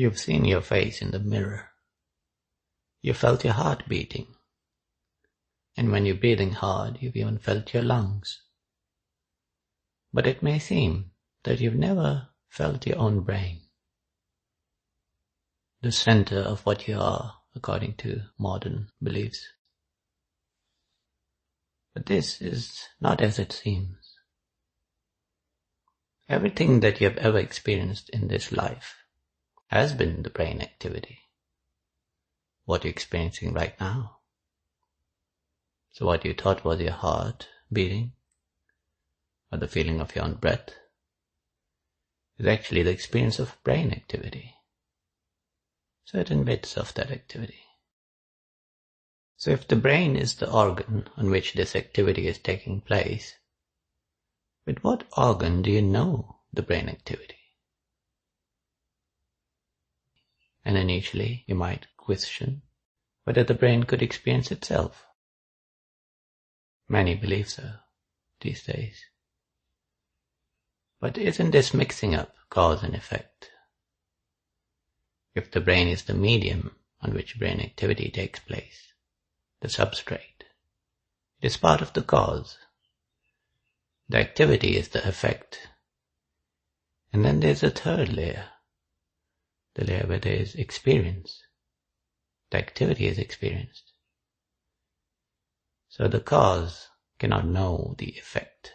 You've seen your face in the mirror. You felt your heart beating. And when you're breathing hard, you've even felt your lungs. But it may seem that you've never felt your own brain, the center of what you are according to modern beliefs. But this is not as it seems. Everything that you have ever experienced in this life has been the brain activity. What you're experiencing right now. So what you thought was your heart beating, or the feeling of your own breath, is actually the experience of brain activity. Certain bits of that activity. So if the brain is the organ on which this activity is taking place, with what organ do you know the brain activity? And initially you might question whether the brain could experience itself. Many believe so these days. But isn't this mixing up cause and effect? If the brain is the medium on which brain activity takes place, the substrate, it is part of the cause. The activity is the effect. And then there's a third layer, the layer where there is experience. The activity is experienced. So the cause cannot know the effect.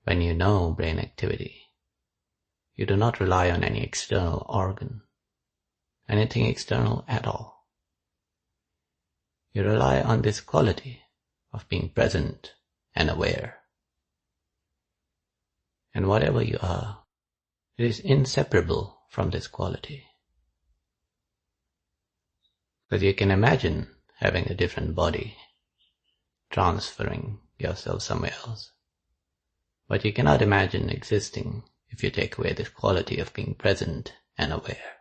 When you know brain activity, you do not rely on any external organ, anything external at all. You rely on this quality of being present and aware. And whatever you are, it is inseparable from this quality. Because you can imagine having a different body, transferring yourself somewhere else. But you cannot imagine existing if you take away this quality of being present and aware.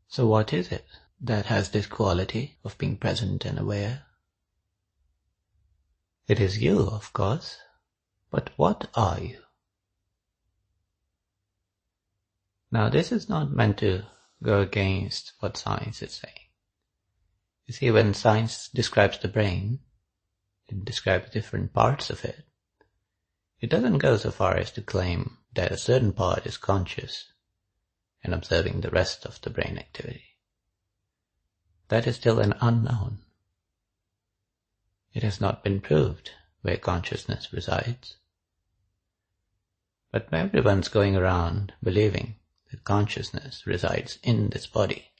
So what is it that has this quality of being present and aware? It is you, of course, but what are you? Now this is not meant to go against what science is saying. You see, when science describes the brain, it describes different parts of it. It doesn't go so far as to claim that a certain part is conscious and observing the rest of the brain activity. That is still an unknown. It has not been proved where consciousness resides. But everyone's going around believing that consciousness resides in this body.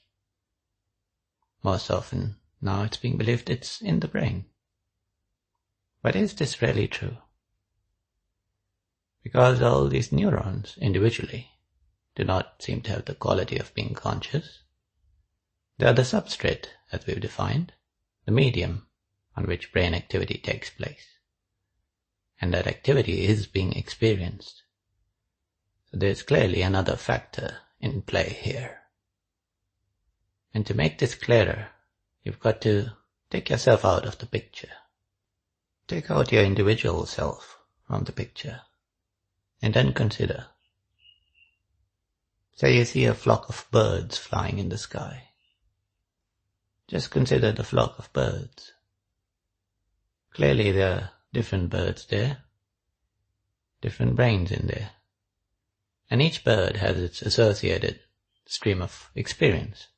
Most often now it's being believed it's in the brain. But is this really true? Because all these neurons individually do not seem to have the quality of being conscious. They are the substrate, as we've defined, the medium on which brain activity takes place. And that activity is being experienced. So there's clearly another factor in play here. And to make this clearer, you've got to take yourself out of the picture. Take out your individual self from the picture. And then consider. Say you see a flock of birds flying in the sky. Just consider the flock of birds. Clearly there are different birds there, different brains in there. And each bird has its associated stream of experience.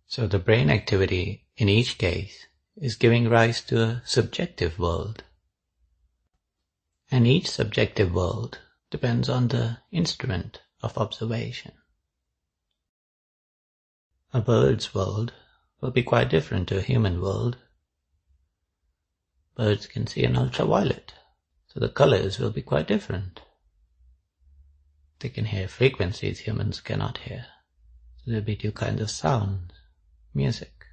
So the brain activity in each case is giving rise to a subjective world. And each subjective world depends on the instrument of observation. A bird's world will be quite different to a human world. Birds can see in ultraviolet, so the colors will be quite different. They can hear frequencies humans cannot hear. So there'll be two kinds of sounds, music.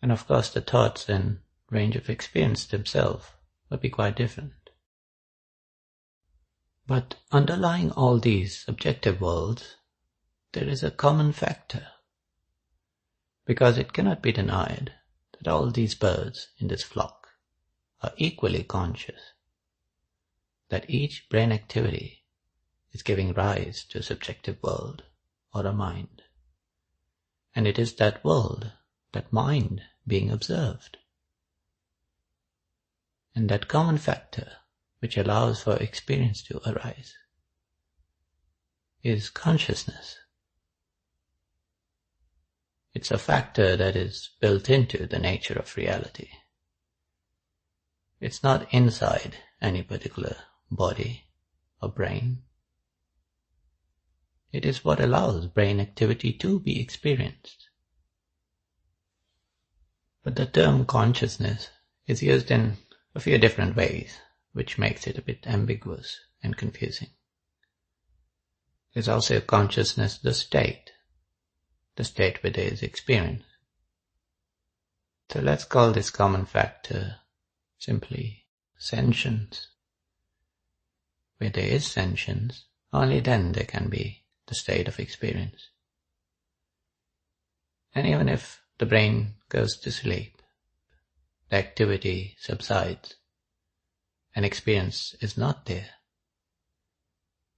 And of course the thoughts and range of experience themselves will be quite different. But underlying all these subjective worlds, there is a common factor. Because it cannot be denied that all these birds in this flock are equally conscious. that each brain activity is giving rise to a subjective world or a mind. And it is that world, that mind being observed. And that common factor which allows for experience to arise is consciousness. It's a factor that is built into the nature of reality. It's not inside any particular body or brain. It is what allows brain activity to be experienced. But the term consciousness is used in a few different ways, which makes it a bit ambiguous and confusing. There's also consciousness, the state where there is experience. So let's call this common factor simply sentience. Where there is sentience, only then there can be the state of experience. And even if the brain goes to sleep, the activity subsides, and experience is not there,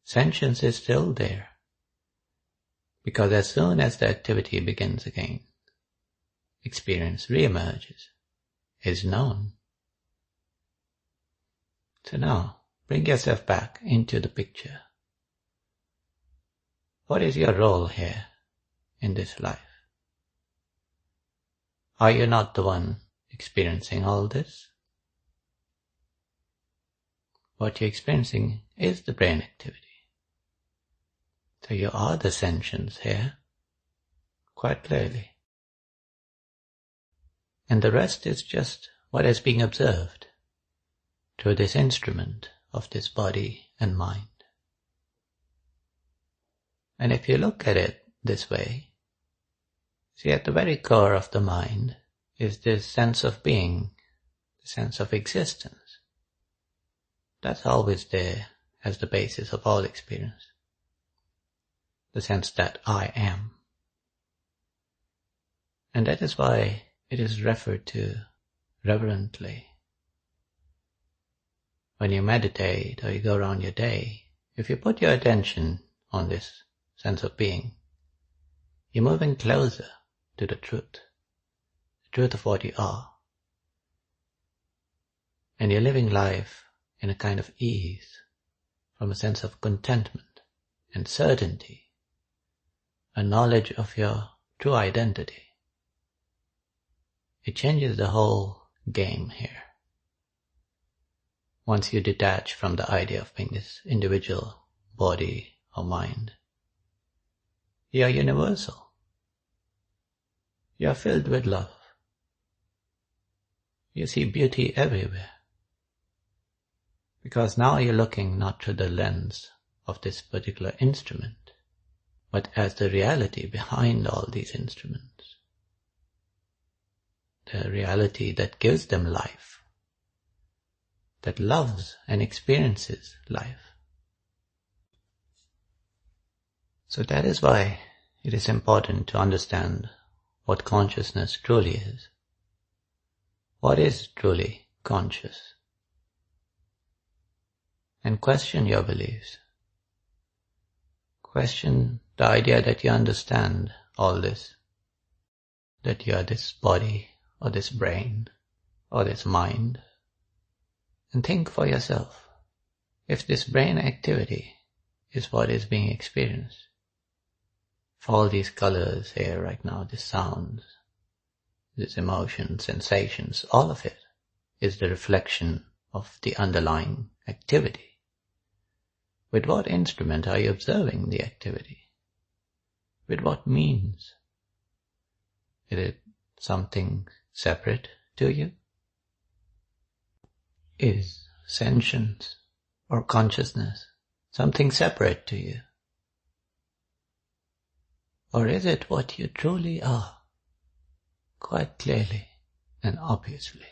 sentience is still there. Because as soon as the activity begins again, experience re-emerges, is known. So now, bring yourself back into the picture. What is your role here in this life? Are you not the one experiencing all this? What you're experiencing is the brain activity. So you are the sentience here, quite clearly. And the rest is just what is being observed through this instrument of this body and mind. And if you look at it this way, see, at the very core of the mind is this sense of being, the sense of existence. That's always there as the basis of all experience. The sense that I am. And that is why it is referred to reverently. When you meditate or you go around your day, if you put your attention on this sense of being, you're moving closer to the truth of what you are. And you're living life in a kind of ease, from a sense of contentment and certainty, a knowledge of your true identity. It changes the whole game here. Once you detach from the idea of being this individual body or mind, you are universal. You are filled with love. You see beauty everywhere. Because now you're looking not through the lens of this particular instrument, but as the reality behind all these instruments. The reality that gives them life, that loves and experiences life. So that is why it is important to understand what consciousness truly is. What is truly conscious? And question your beliefs. Question the idea that you understand all this, that you are this body or this brain or this mind. And think for yourself, if this brain activity is what is being experienced, if all these colors here right now, these sounds, these emotions, sensations, all of it is the reflection of the underlying activity. With what instrument are you observing the activity? With what means? Is it something separate to you? Is sentience or consciousness something separate to you? Or is it what you truly are, quite clearly and obviously?